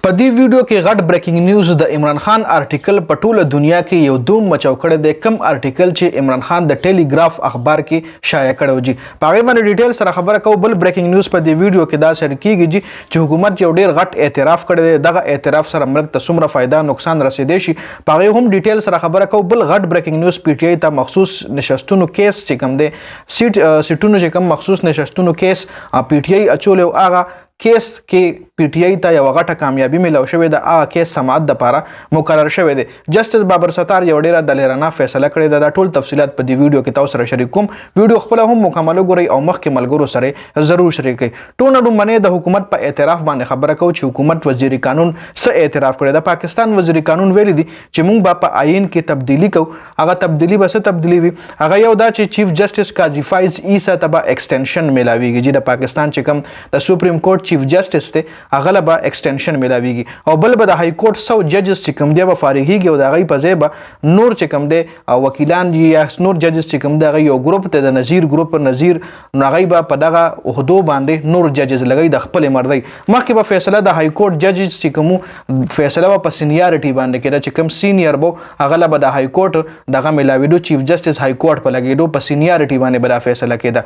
په دې ویډیو کې غټ بریکینګ نیوز د عمران خان آرټیکل په ټوله دنیا کې یو دوم مچو کړی دی. کم آرټیکل چې عمران خان د ټیلیګراف اخبار کې شایع کړی جی په هغې باندې ډیټیل سره خبره کوو. بل بریکینګ نیوز په دې ویډیو کې دا شریک کیږي جی چې حکومت یو ډیر غټ اعتراف کړی دی. دغه اعتراف سره ملک ته څومره فایده نقصان رسیدلی شي په هغې هم ډیټیل سره خبره کوو. بل غټ بریکینګ نیوز پی ټی آی ته مخصوص نشستونو کیس چې کوم دی سیټونو چې کوم مخصوص نشستونو کیس پی ټی آی اچولی او هغه کیس کې پی ټی آی ته یو غټه کامیابی میلاو شوې ده. هغه کیس سماعت دپاره مقرر شوی دی. جسټس بابر ستار یو ډیره دلیرانه فیصله کړې ده. دا ټول تفصیلات په دې ویډیو کې تاسو سره شریک کوم. ویډیو خپله هم مکمل وګورئ او مخکې ملګرو سره ضرور شریک کړئ. ټول ډومبنې د حکومت په اعتراف باندې خبره کوو چې حکومت وزیر قانون څه اعتراف کړی ده. پاکستان وزیر قانون ویلي دي چې موږ به په آئین کې تبدیلي کوو. هغه تبدیلي به څه تبدیلي وي؟ هغه یو دا چې چیف جسټس قاضي فایز عیسی ته به ایکسټینشن میلاویږي چې د پاکستان چې کوم د سپریم کورټ چیف جسټس دی هغه له به ایکسټینشن میلاویږي او بل به د های کورټ 100 ججز چې کوم دی به فارغیږي او د هغې په ځای به نور چې کوم دی وکیلان یا نور ججز چې کوم دی هغه یو ګروپ ته د نظیر ګروپ نظیر نو هغې به په دغه عهدو باندې نور ججز لګوي د خپلې مرضۍ. مخکې به فیصله د های کورټ ججز چې کوم فیصله به په سینیارټي باندې کېده چې کوم سینیر به هغه له به د های کورټ دغه میلاوېدو چیف جسټس های کورټ په لګېدو په سینیارټي باندې به دا فیصله کېده.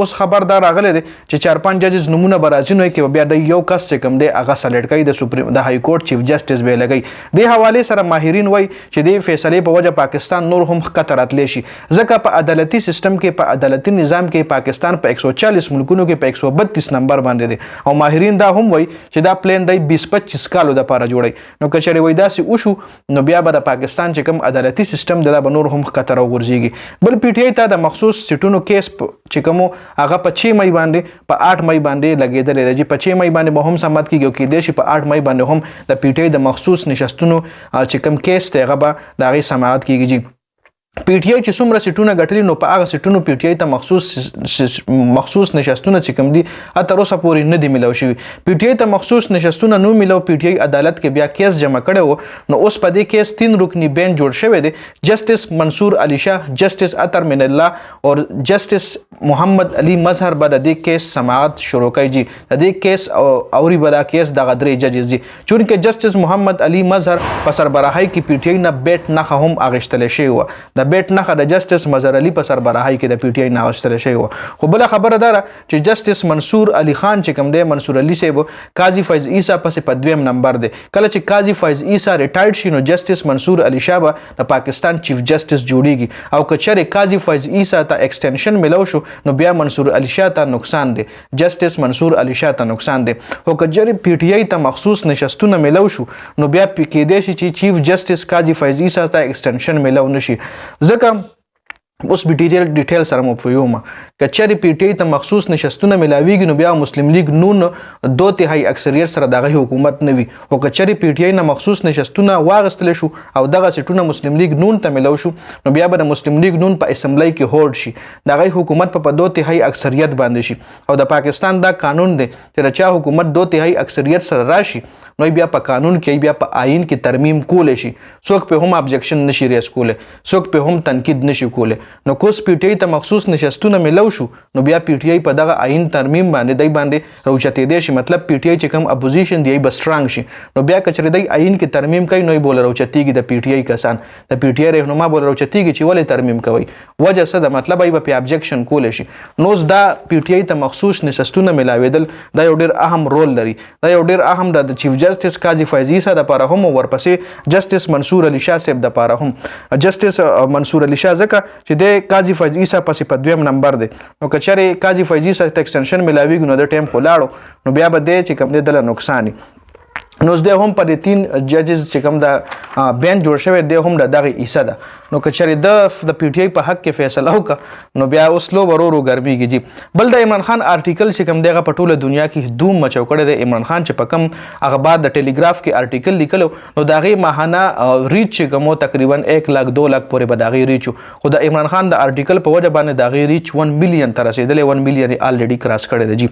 اوس خبر دا راغلی دی چې 4-5 ججز نومونه به راځي نو کې به بیا د یو کس چې کوم دی هغه سلیکټ کوي د های کورټ چیف جسټس به یې لګوي. دې حوالې سره ماهرین وایي چې دې فیصلې په وجه پاکستان نور هم ښکته راتلی شي ځکه په عدالتي سیستم کې په عدالتي نظام کې پاکستان په 140 ملکونو کې په 132 نمبر باندې دی او ماهرین دا هم وایي چې دا پلان دی 20-25 کالو دپاره جوړی. نو که چېرې وایي داسې وشو نو بیا به د پاکستان چې کوم عدالتي سیستم دی دا به نور هم ښکته راوغورځېږي. بل پی ټی آی ته د مخصوص سیټونو کیس چې کوم هغه په 6 مۍ باندې په 8 مۍ باندې لګېدلی دی. په 6 مۍ باندې به هم سمات کېږي او کېدای شي په 8 مۍ باندې هم د پی ټی آی د مخصوص نشستونو چې کوم کیس دی هغه به د هغې سماعت کېږي. جی پی ټی آی چې څومره سیټونه ګټلي نو په هغه سیټونو پی ټی آی ته مخصوص نشستونه چې کوم دي تر اوسه پورې نه دي میلاو شوي. پی ټی آی ته مخصوص نشستونه نو میلاو. پی ټی آی عدالت کې بیا کیس جمع کړی و نو اوس په دې کیس 3 رکني بینچ جوړ شوی دی. جسټس منصور علي شاه، جسټس اطهر من الله او جسټس محمد علي مظهر به د دې کیس سماعت شروع کوي. جی د دې کیس اوري به دا کیس دغه 3 ججز دي. چونکې جسټس محمد علي مظهر په سربراهۍ کې پی ټی آی نه بیټ نښه هم اخیستلی شوې وه. د بیټ نښه د جسټس مظهر علي په سربراهۍ کې د پی ټی آی نه اخیستلی شوې وه. خو بله خبره دا ده چې جسټس منصور علي خان چې کوم دی منصور علي صاحب قاضي فیض عیسی پسې په 2م نمبر دی. کله چې قاضي فیض عیسی ریټایرډ شي نو جسټس منصور علي شاه به د پاکستان چیف جسټس جوړیږي او که چېرې قاضي فیض عیسی ته ایکسټینشن میلاو شو نو بیا منصور علي شاه ته نقصان دی، جسټس منصور علي شاه ته نقصان دی. خو که چېرې پی ټی آی ته مخصوص نشستونه میلاو شو نو بیا کېدای شي چې چیف جسټس قاضي فیض عیسی ته ایکسټینشن میلاو نشي. ځکه اوس به ډیټیل سره مو پوهیوم که چېرې پی ټی آی ته مخصوص نشستونه میلاویږي نو بیا مسلم لیگ نون 2/3 اکثریت سره دغه حکومت نه وي. خو که چېرې پی ټی آی نه مخصوص نشستونه واغستلی شو او دغه سیټونه مسلم لیگ نون ته میلاو شو نو بیا به د مسلم لیگ نون په اسمبلی کې هوډ شي، د هغې حکومت په 2/3 اکثریت باندې شي. او د پاکستان دا قانون دی چې د چا حکومت 2/3 اکثریت سره راشي نو بیا په قانون کې بیا په آئین کې ترمیم کولی شي. څوک په هم ابجیکشن نشي ریز کولی، څوک په هم تنقید نشي کولی. نو کوس پی ټی آی ته مخصوص نشستونه میلاو شو نو بیا پی ټی آی په دغه آئین ترمیم باندې دی باندې راوچتېدی شي. مطلب پی ټی آی چې کوم اپوزیشن دی به سټرانګ شي نو بیا که چېرې دی آئین کې ترمیم کوي نو یې بوله راوچتېږي د پی ټی آی کسان، د پی ټی آی رهنما بوله راوچتېږي چې ولې ترمیم کوئ، وجه څه ده، مطلب یې به پې ابجیکشن کولی شي. نو اوس دا پی ټی آی ته مخصوص نشستونه میلاوېدل دا یو ډېر اهم رول لري. دا یو ډېر اهم د چیف جسټس قاضي فیض عیسی دپاره هم او ورپسې جسټس منصور علي شاه صاحب دپاره هم. جسټس منصور علي شاه ځکه چې دی قاضي فیض عیسی پسې په 2م نمبر دی نو که چېرې قاضي فیض عیسی ته ایکسټینشن میلاویږي نو د ټایم خو لاړو نو بیا به دی چې کوم دی دله نقصان وي. نو اوس دی هم په دې 3 ججز چې کوم د بینچ جوړ شوی دی هم د دغې حصه ده. نو که چېرې د پی ټی آی په حق کې فیصله وکړه نو بیا اوس لو ورو ورو ګرمیږي. جی بل د عمران خان آرټیکل چې کوم دی هغه په ټوله دنیا کې دوم مچو کړی دی. عمران خان چې په کوم اخبار د ټیلیګراف کې آرټیکل لیکلو نو د هغې ماهانه ریچ چې کوم تقریبا 1 لاک 2 لاک پورې به د هغې ریچ و. خو د عمران خان د آرټیکل په وجه باندې د هغې ریچ 1 ملیون ته رسېدلی، 1 ملیون یې الریډي کراس کړی دی. جی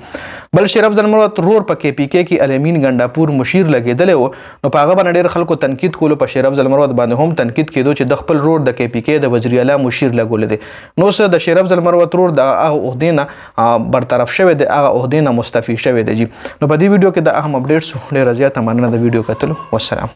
بل شیر افضل مراد رور په کې پی کې الامین ګنډاپور مشیر لګیدلی و نو په هغه باندې ډېر خلکو تنقید کولو په شیر افضل مروت باندې هم تنقید کېدو چې د خپل رور د KPK د وزیر اعلی مشیر لګولی دی. نو څه د شیر افضل مروت رور د هغه عهدې نه برطرف شوی دی، هغه عهدې نه مستعفي شوی دی. نو په دې ویډیو کې د اهم اپډیټس ډېره زیاته مننه د ویډیو کتلو. والسلام.